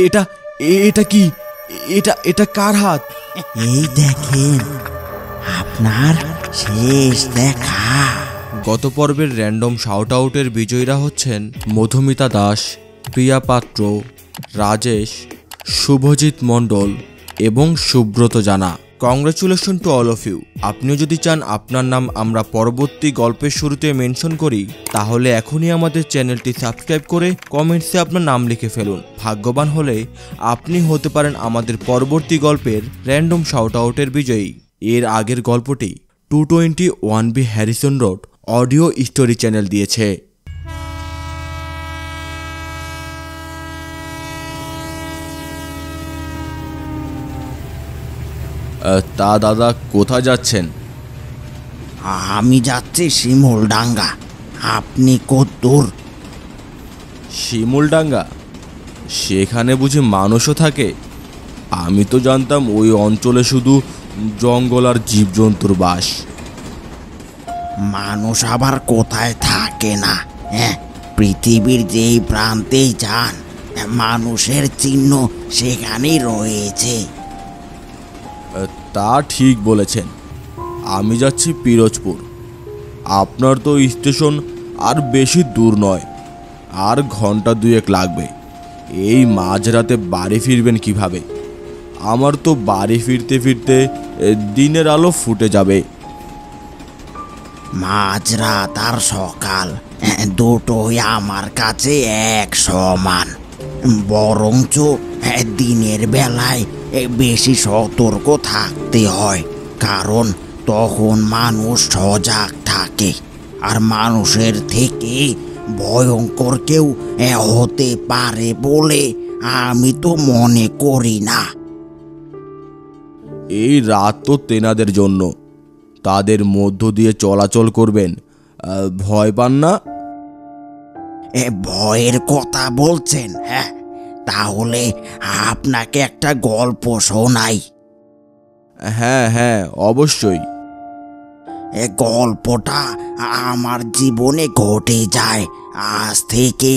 এটা এটা কি? এটা এটা কার হাত? এই দেখেন, আপনার শেষ দেখা। গত পর্বের র্যান্ডম শাউট আউটের বিজয়ীরা হচ্ছেন মধুমিতা দাস, প্রিয়া পাত্র, রাজেশ, শুভজিৎ মণ্ডল এবং Subrata Jana. Congratulation to all of you. আপনিও যদি চান আপনার নাম আমরা পরবর্তী গল্পের শুরুতে মেনশন করি, তাহলে এখনই আমাদের চ্যানেলটি সাবস্ক্রাইব করে কমেন্টসে আপনার নাম লিখে ফেলুন। ভাগ্যবান হলে আপনি হতে পারেন আমাদের পরবর্তী গল্পের র্যান্ডম শাউট আউটের বিজয়ী। এর আগের গল্পটি 221B Harrison road audio story channel দিয়েছে। তা দাদা, কোথায় যাচ্ছেন? আমি যাচ্ছি শিমুলডাঙ্গা। আপনি কতদূর? শিমুলডাঙ্গা? সেখানে বুঝি মানুষও থাকে? আমি তো জানতাম ওই অঞ্চলে শুধু জঙ্গল আর জীবজন্তুর বাস। মানুষ আবার কোথায় থাকে না? হ্যাঁ, পৃথিবীর যেই প্রান্তেই যান, মানুষের চিহ্ন সেখানেই রয়েছে। তা ঠিক বলেছেন। আমি যাচ্ছি পিরোজপুর। আপনার তো স্টেশন আর বেশি দূর নয়, আর ঘন্টা দুয়েক লাগবে। এই মাঝরাতে বাড়ি ফিরবেন কিভাবে? আমার তো বাড়ি ফিরতে ফিরতে দিনের আলো ফুটে যাবে। মাঝরাত আর সকাল দুটোই আমার কাছে এক সমান। বরঞ্চ দিনের বেলায় বেশি সতর্ক থাকতে হয়, কারণ তখন মানুষ সজাগ থাকে, আর মানুষের থেকে ভয়ঙ্কর কেউ হতে পারে বলে আমি তো মনে করি না। এই রাত তো তেনাদের জন্য, তাদের মধ্য দিয়ে চলাচল করবেন। ভয় পান না? ভয়ের কথা বলছেন? হ্যাঁ, তাহলে আপনাকে একটা গল্প শোনাই। হ্যাঁ হ্যাঁ, অবশ্যই। গল্পটা আমার জীবনে ঘটে যায় আজ থেকে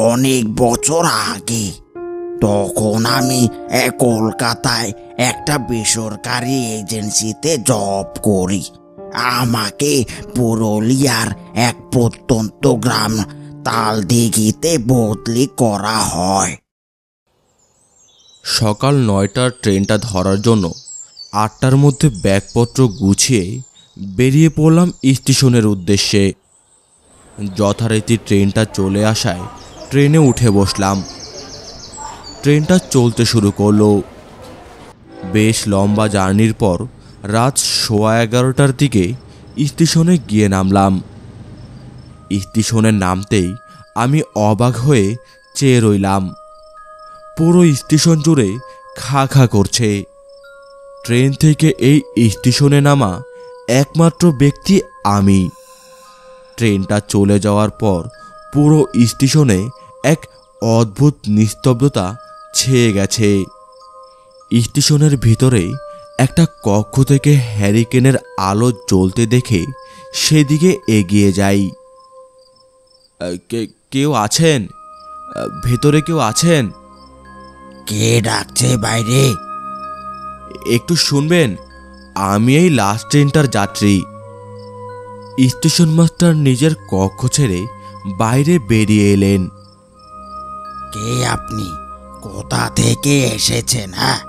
অনেক বছর আগে। তখন আমি কলকাতায় একটা বেসরকারি এজেন্সিতে জব করি। আমাকে পুরুলিয়ার এক প্রত্যন্ত গ্রাম তালদিঘিতে বদলি করা হয়। সকাল 9টার ট্রেনটা ধরার জন্য 8টার মধ্যে ব্যাগপত্র গুছিয়ে বেরিয়ে পড়লাম স্টেশনের উদ্দেশ্যে। যথারীতি ট্রেনটা চলে আসায় ট্রেনে উঠে বসলাম। ট্রেনটা চলতে শুরু করলো। বেশ লম্বা জার্নির পর রাত 11:15টার দিকে স্টেশনে গিয়ে নামলাম। স্টেশনে নামতেই আমি অবাক হয়ে চেয়ে রইলাম। পুরো স্টেশন জুড়ে খা খা করছে। ট্রেন থেকে এই স্টেশনে নামা একমাত্র ব্যক্তি আমি। ট্রেনটা চলে যাওয়ার পর পুরো স্টেশনে এক অদ্ভুত নিস্তব্ধতা ছেয়ে গেছে। স্টেশনের ভিতরে একটা কক্ষ থেকে হ্যারিকেনের আলো জ্বলতে দেখে সেদিকে এগিয়ে যাই। কেউ আছেন? ভেতরে কেউ আছেন? কে ডাকছে বাইরে? একটু শুনবেন, আমি এই লাস্ট ট্রেনটার যাত্রী। স্টেশন মাস্টার নিজের কক্ষ ছেড়ে বাইরে বেরিয়ে এলেন। কে আপনি? কোথা থেকে এসেছেন? হ্যাঁ,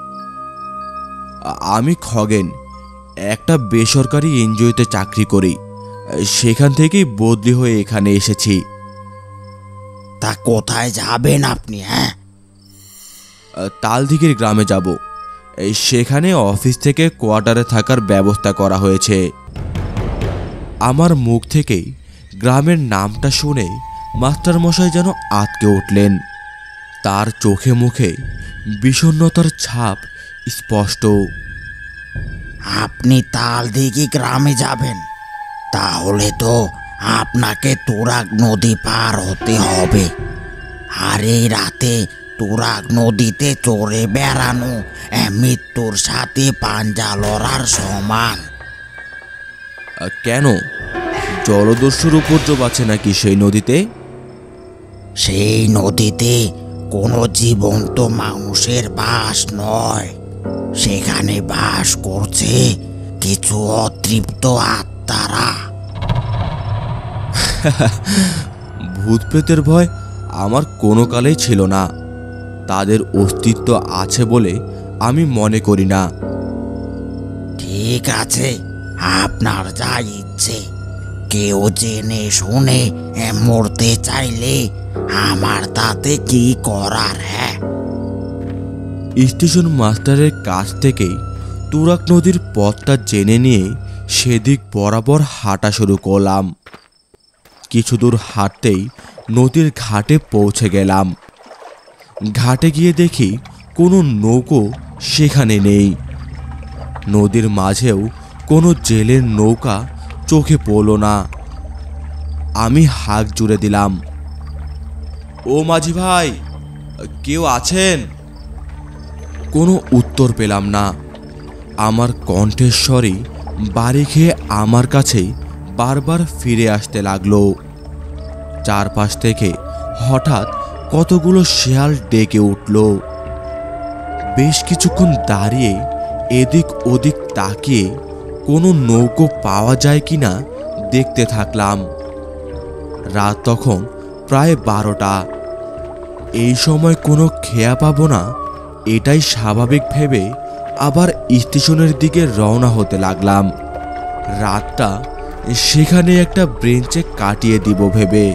আমি খগেন, একটা বেসরকারি এনজিওতে চাকরি করি। সেখান থেকেই বদলি হয়ে এখানে এসেছি। তা কোথায় যাবেন আপনি? হ্যাঁ, তালদিঘির গ্রামে যাব। সেখানে অফিস থেকে কোয়ার্টারে থাকার ব্যবস্থা করা হয়েছে। আমার মুখ থেকেই গ্রামের নামটা শুনে মাস্টারমশাই যেন আঁতকে উঠলেন। তার চোখে মুখে বিষণ্ণতার ছাপ স্পষ্ট। আপনি তালদিঘি গ্রামে যাবেন? তাহলে তো আপনাকে তুরাগ নদী পার হতে হবে। আর এই রাতে তুরাগ নদীতে চড়ে বেড়ানো মৃত্যুর সাথে পাঞ্জা লড়ার সমান। কেন? জলদস্যুর উপদ্রব আছে নাকি সেই নদীতে? সেই নদীতে কোনো জীবন্ত মানুষের বাস নয়, সেখানে বাস করছে কিছু অতৃপ্ত আত্মারা। ভূত প্রেতের ভয় আমার কোনো কালেই ছিল না। তাদের অস্তিত্ব আছে বলে আমি মনে করি না। ঠিক আছে, আপনার যা ইচ্ছে। কেউ জেনে শুনে মরতে চাইলে আমার তাতে কি করার? হ্যাঁ, স্টেশন মাস্টারের কাছ থেকেই তুরাগ নদীর পথটা জেনে নিয়ে সেদিক বরাবর হাঁটা শুরু করলাম। কিছু দূর হাঁটতেই নদীর ঘাটে পৌঁছে গেলাম। ঘাটে গিয়ে দেখি কোনো নৌকো সেখানে নেই। নদীর মাঝেও কোনো জেলের নৌকা চোখে পড়ল না। আমি হাঁক জুড়ে দিলাম, ও মাঝি ভাই, কেউ আছেন? কোনো উত্তর পেলাম না। আমার কণ্ঠেশ্বরই বাড়ি খেয়ে আমার কাছেই বারবার ফিরে আসতে লাগলো। চারপাশ থেকে হঠাৎ কতগুলো শেয়াল ডেকে উঠল। বেশ কিছুক্ষণ দাঁড়িয়ে এদিক ওদিক তাকিয়ে কোনো নৌকো পাওয়া যায় কিনা দেখতে থাকলাম। রাত তখন প্রায় 12টা। এই সময় কোনো খেয়া পাবো না এটাই স্বাভাবিক ভেবে আবার স্টেশনের দিকে রওনা হতে লাগলাম। রাতটা সেখানে একটা ব্রেঞ্চে কাটিয়ে দিব ভেবে।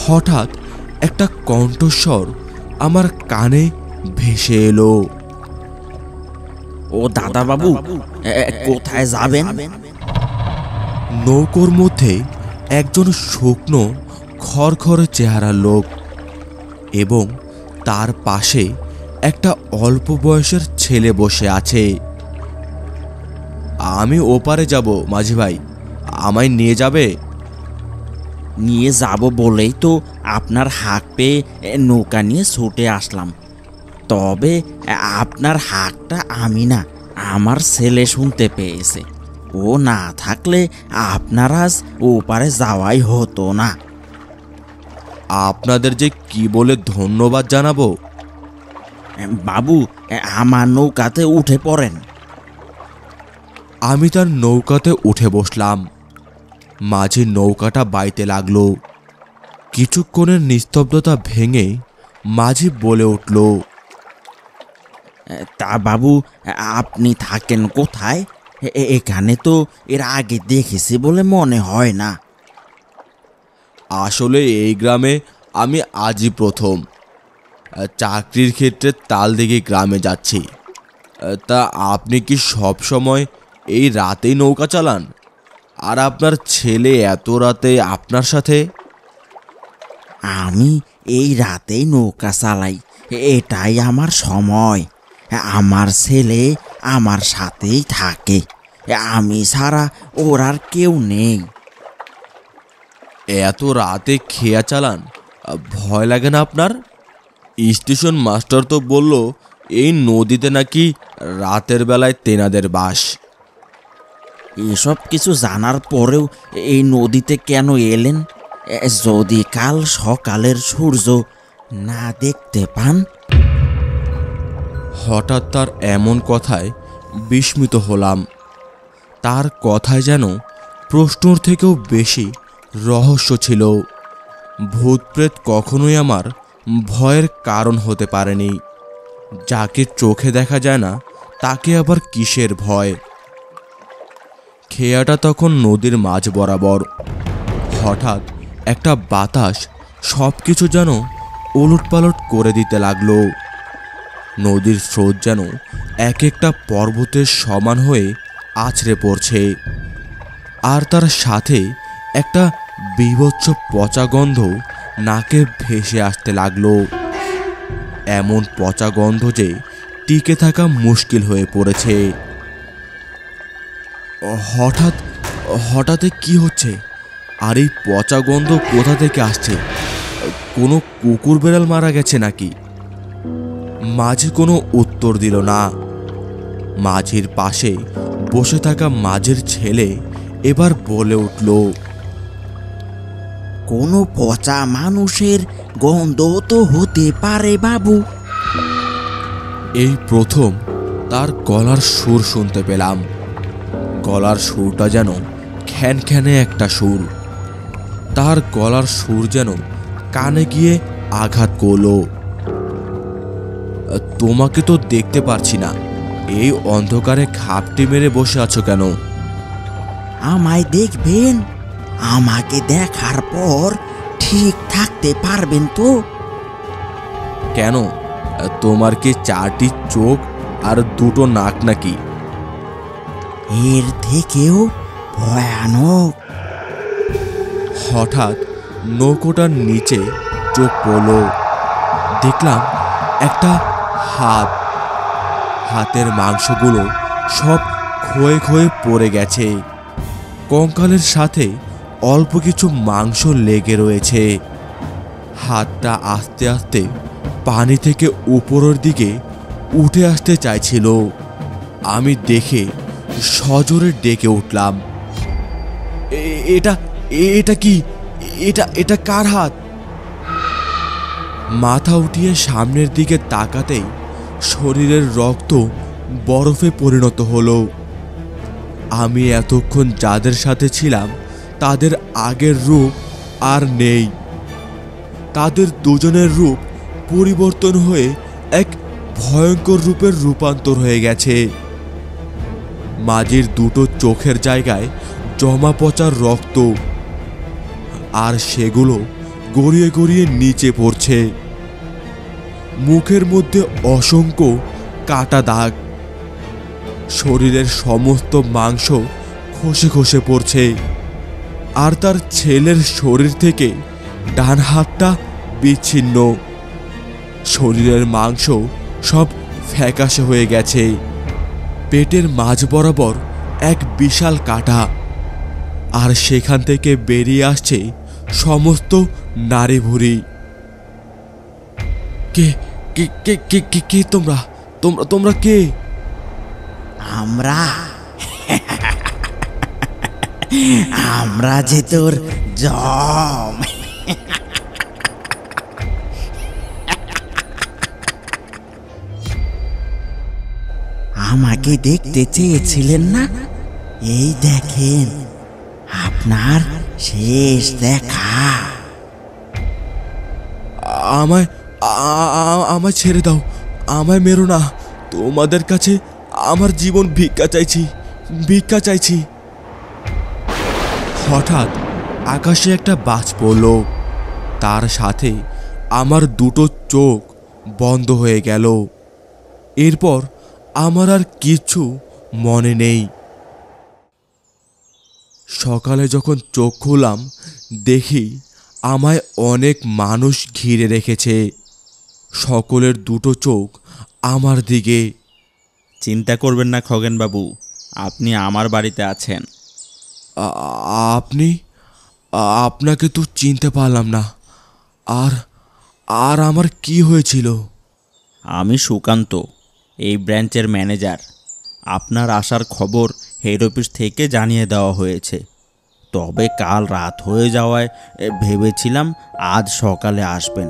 হঠাৎ একটা কণ্ঠস্বর আমার কানে ভেসে এলো, ও দাদা বাবু, কোথায় যাবেন? নৌকোর মধ্যে একজন শুকনো খড়খড়ে চেহারা লোক এবং তার পাশে একটা অল্প বয়সের ছেলে বসে আছে। আমি ওপারে যাব মাঝি ভাই, আমায় নিয়ে যাবে? নিয়ে যাব বলেই তো আপনার হাঁক পেয়ে নৌকা নিয়ে ছুটে আসলাম। তবে আপনার হাঁকটা আমি না, আমার ছেলে শুনতে পেয়েছে। ও না থাকলে আপনার আজ ওপারে যাওয়াই হতো না। আপনাদের যে কি বলে ধন্যবাদ জানাবো। বাবু, আমার নৌকাতে উঠে পড়েন। আমি তার নৌকাতে উঠে বসলাম। মাঝি নৌকাটা বাইতে লাগলো। কিছুক্ষণের নিস্তব্ধতা ভেঙে মাঝি বলে উঠল, তা বাবু, আপনি থাকেন কোথায়? এখানে তো এর আগে দেখেছি বলে মনে হয় না। আসলে এই গ্রামে আমি আজই প্রথম। চাকরির ক্ষেত্রে তালদিঘি গ্রামে যাচ্ছি। তা আপনি কি সব সময় এই রাতেই নৌকা চালান? আর আপনার ছেলে এত রাতে আপনার সাথে? আমি এই রাতেই নৌকা চালাই, এটাই আমার সময়। আমার ছেলে আমার সাথেই থাকে, আমি ছাড়া ওর আর কেউ নেই। এত রাতে খেয়া চালান, ভয় লাগে না আপনার? স্টেশন মাস্টার তো বলল এই নদীতে নাকি রাতের বেলায় তেনাদের বাস। এসব কিছু জানার পরেও এই নদীতে কেন এলেন? যদি কাল সকালের সূর্য না দেখতে পান? হঠাৎ তার এমন কথায় বিস্মিত হলাম। তার কথায় যেন প্রশ্নর থেকেও বেশি রহস্য ছিল। ভূতপ্রেত কখনোই আমার ভয়ের কারণ হতে পারেনি। যাকে চোখে দেখা যায় না তাকে আবার কিসের ভয়? খেয়াটা তখন নদীর মাঝ বরাবর। হঠাৎ একটা বাতাস সব কিছু যেন ওলটপালট করে দিতে লাগলো। নদীর স্রোত যেন এক একটা পর্বতের সমান হয়ে আছড়ে পড়ছে। আর তার সাথে একটা বীভৎস পচা গন্ধ নাকে ভেসে আসতে লাগলো। এমন পচা গন্ধ যে টিকে থাকা মুশকিল হয়ে পড়েছে। হঠাৎ হঠাৎ কি হচ্ছে? আর এই পচা গন্ধ কোথা থেকে আসছে? কোনো কুকুর বেড়াল মারা গেছে নাকি? মাঝি কোনো উত্তর দিল না। মাঝির পাশে বসে থাকা মাঝির ছেলে এবার বলে উঠল, কোনো পচা মানুষের গন্ধ তো হতে পারে বাবু। এই প্রথম তার গলার সুর শুনতে পেলাম। গলার সুরটা যেন খ্যানখ্যানে একটা সুর। তার গলার সুর যেন কানে গিয়ে আঘাত করলো। তোমাকে তো দেখতে পারছি না, এই অন্ধকারে খাপটি মেরে বসে আছো কেন? আমায় দেখবেন? আমাকে দেখার পর ঠিক থাকতে পারবেন তো? কেন, তোমার কি 4টি চোখ আর 2টো নাক নাকি? এর থেকেও ভয়ানক। হঠাৎ নৌকোটার নিচে চোখ পড়ল। দেখলাম একটা হাত। হাতের মাংসগুলো সব ক্ষয়ে ক্ষয়ে পড়ে গেছে। কঙ্কালের সাথে অল্প কিছু মাংস লেগে রয়েছে। হাতটা আস্তে আস্তে পানি থেকে উপরের দিকে উঠে আসতে চাইছিল। আমি দেখে সজোরে ডেকে উঠলাম, এটা এটা কি? এটা কার হাত? মাথা উঠিয়ে সামনের দিকে তাকাতেই শরীরের রক্ত বরফে পরিণত হলো। আমি এতক্ষণ যাদের সাথে ছিলাম তাদের আগের রূপ আর নেই। তাদের দুজনের রূপ পরিবর্তন হয়ে এক ভয়ঙ্কর রূপের রূপান্তর হয়ে গেছে। মাঝির 2টো চোখের জায়গায় জমা পচা রক্ত, আর সেগুলো গড়িয়ে গড়িয়ে নিচে পড়ছে। মুখের মধ্যে অসংখ্য কাটা দাগ। শরীরের সমস্ত মাংস খসে খসে পড়ছে। আর তার ছেলের শরীর থেকে ডান হাতটা বিচ্ছিন্ন। শরীরের মাংস সব ফ্যাকাশে হয়ে গেছে। পেটের মাঝ বরাবর এক বিশাল কাটা, আর সেখান থেকে বেরিয়ে আসছে সমস্ত নাড়ি ভুঁড়ি। কে কে কে কে কে কে তোমরা? তোমরা তোমরা কে? আমরা আমরা যে তোর জম। আমাকে দেখতে চেয়েছিলেন না? এই দেখেন আপনার শেষ দেখা। আমায় আমায় ছেড়ে দাও, আমায় মেরো না। তোমাদের কাছে আমার জীবন ভিক্ষা চাইছি, ভিক্ষা চাইছি। হঠাৎ আকাশে একটা বাজ পড়ল। তার সাথে আমার 2টো চোখ বন্ধ হয়ে গেল। এরপর আমার আর কিচ্ছু মনে নেই। সকালে যখন চোখ খুললাম দেখি আমায় অনেক মানুষ ঘিরে রেখেছে। সকলের 2টো চোখ আমার দিকে। চিন্তা করবেন না খগেনবাবু, আপনি আমার বাড়িতে আছেন। আপনি? আপনাকে তো চিনতে পারলাম না। আর আর আমার কি হয়েছিল? আমি সুকান্ত, এই ব্রাঞ্চের ম্যানেজার। আপনার আসার খবর হেড অফিস থেকে জানিয়ে দেওয়া হয়েছে। তবে কাল রাত হয়ে যাওয়ায় ভেবেছিলাম আজ সকালে আসবেন।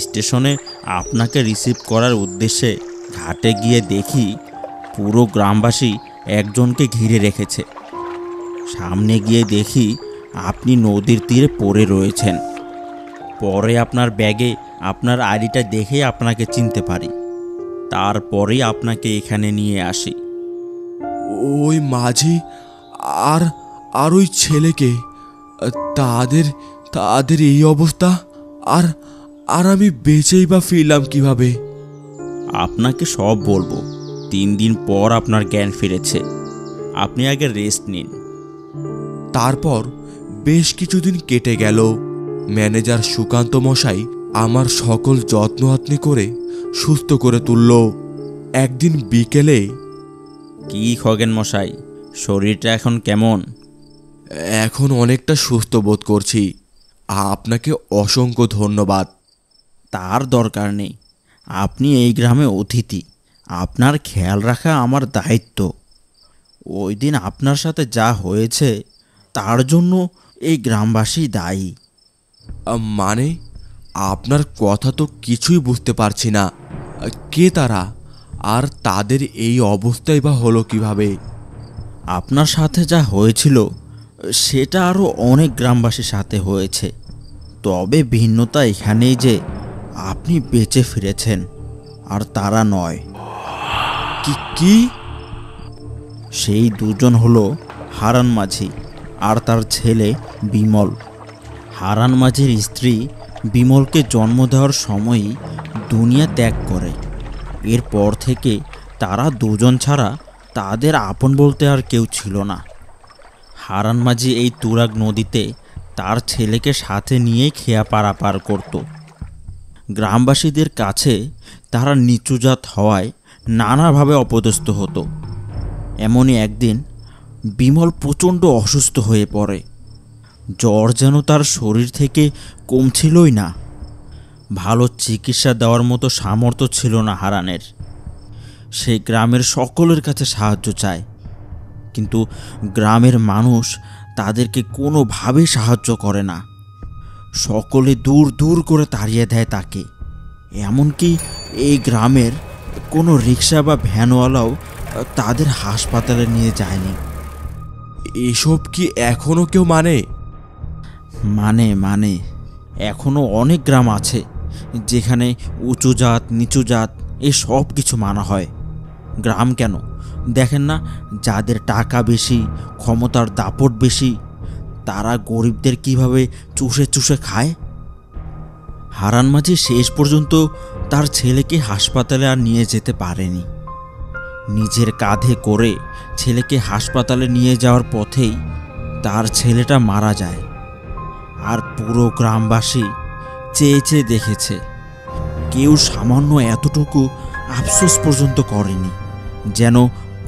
স্টেশনে আপনাকে রিসিভ করার উদ্দেশ্যে ঘাটে গিয়ে দেখি পুরো গ্রামবাসী একজনকে ঘিরে রেখেছে। সামনে গিয়ে দেখি আপনি নদীর তীরে পড়ে রয়েছেন। পরে আপনার ব্যাগে আপনার আইডিটা দেখে আপনাকে চিনতে পারি। তারপরেই আপনাকে এখানে নিয়ে আসি। ওই মাঝি আর আর ওই ছেলেকে, তাদের তাদের এই অবস্থা, আর আর আমি বেঁচেই বা ফিরলাম কিভাবে? আপনাকে সব বলবো। 3 দিন পর আপনার জ্ঞান ফিরেছে। আপনি আগে রেস্ট নিন। তারপর বেশ কিছুদিন কেটে গেল। ম্যানেজার সুকান্ত মশাই আমার সকল যত্ন আত্নি করে সুস্থ করে তুলল। একদিন বিকেলে, কি খগেন মশাই, শরীরটা এখন কেমন? এখন অনেকটা সুস্থ বোধ করছি। আপনাকে অসংখ্য ধন্যবাদ। তার দরকার নেই। আপনি এই গ্রামে অতিথি, আপনার খেয়াল রাখা আমার দায়িত্ব। ওই দিন আপনার সাথে যা হয়েছে তার জন্য এই গ্রামবাসী দায়ী। মানে আপনার কথা তো কিছুই বুঝতে পারছি না। কে তারা, আর তাদের এই অবস্থাই বা হলো কিভাবে? আপনার সাথে যা হয়েছিল সেটা আরও অনেক গ্রামবাসীর সাথে হয়েছে, তবে ভিন্নতা এখানেই যে আপনি বেঁচে ফিরেছেন আর তারা নয়। কি কি? সেই দুজন হলো হারান মাঝি আর তার ছেলে বিমল। হারান মাঝির স্ত্রী বিমলকে জন্ম দেওয়ার সময়ই দুনিয়া ত্যাগ করে। এরপর থেকে তারা দুজন ছাড়া তাদের আপন বলতে আর কেউ ছিল না। হারান মাঝি এই তুরাগ নদীতে তার ছেলেকে সাথে নিয়েই খেয়া পারাপার করত। গ্রামবাসীদের কাছে তারা নিচুজাত হওয়ায় নানাভাবে অপদস্থ হতো। এমনই একদিন বিমল প্রচণ্ড অসুস্থ হয়ে পড়ে। জ্বর যেন তার শরীর থেকে কমছিলই না। ভালো চিকিৎসা দেওয়ার মতো সামর্থ্য ছিল না হারানের। সে গ্রামের সকলের কাছে সাহায্য চায়, কিন্তু গ্রামের মানুষ তাদেরকে কোনোভাবেই সাহায্য করে না। সকলে দূর দূর করে তাড়িয়ে দেয় তাকে। এমনকি এই গ্রামের কোনো রিক্সা বা ভ্যানওয়ালাও তাদের হাসপাতালে নিয়ে যায়নি। এসব কি এখনো কেউ মানে? মানে এখনও অনেক গ্রাম আছে যেখানে উঁচু জাত নিচু জাত এই সব কিছু মানা হয়। গ্রাম কেন, দেখেন না, যাদের টাকা বেশি, ক্ষমতার দাপট বেশি, তারা গরিবদের কিভাবে চুষে চুষে খায়। হারান মাঝি শেষ পর্যন্ত তার ছেলেকে হাসপাতালে আর নিয়ে যেতে পারেনি। নিজের কাঁধে করে ছেলেকে হাসপাতালে নিয়ে যাওয়ার পথেই তার ছেলেটা মারা যায়। আর পুরো গ্রামবাসী চেয়ে চেয়ে দেখেছে, কেউ সামান্য এতটুকু আফসোস পর্যন্ত করেনি যেন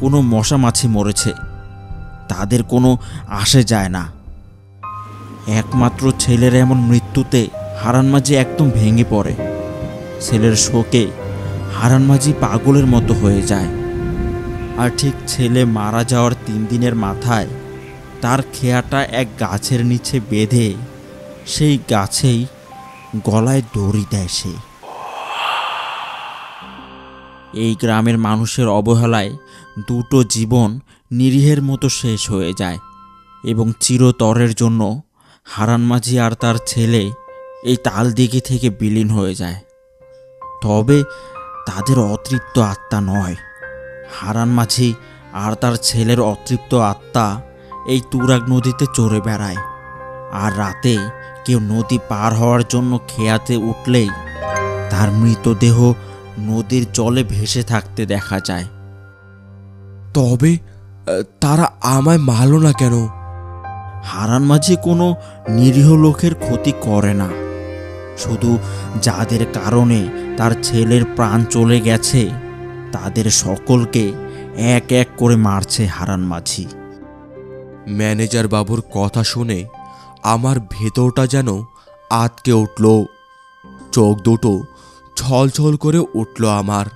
কোনো মশা মাছি মরেছে। তাদের কোনো আসে যায় না। একমাত্র ছেলের এমন মৃত্যুতে হারান মাঝি একদম ভেঙে পড়ে। ছেলের শোকে হারান মাঝি পাগলের মতো হয়ে যায়। আর ঠিক ছেলে মারা যাওয়ার 3 দিনের মাথায় তার খেয়াটা এক গাছের নিচে বেঁধে সেই গাছেই গলায় দড়ি দেয় সে। এই গ্রামের মানুষের অবহেলায় দুটো জীবন নিরীহের মতো শেষ হয়ে যায় এবং চিরতরের জন্য হারান মাঝি আর তার ছেলে এই তালদিঘি থেকে বিলীন হয়ে যায়। তবে তাদের অতৃপ্ত আত্মা নয়, হারান মাঝি আর তার ছেলের অতৃপ্ত আত্মা এই তুরাগ নদীতে চড়ে বেড়ায়। আর রাতে কেউ নদী পার হওয়ার জন্য খেয়াতে উঠলেই তার মৃতদেহ নদীর জলে ভেসে থাকতে দেখা যায়। তবে তারা আমায় মারল না কেন? হারান মাঝি কোনো নিরীহ লোকের ক্ষতি করে না, শুধু যাদের কারণে তার ছেলের প্রাণ চলে গেছে তাদের সকলকে এক এক করে মারছে হারান মাঝি। ম্যানেজার বাবুর কথা শুনে আমার ভেতরটা যেন আটকে উঠল। চোখ দুটো ছলছল করে উঠল আমার।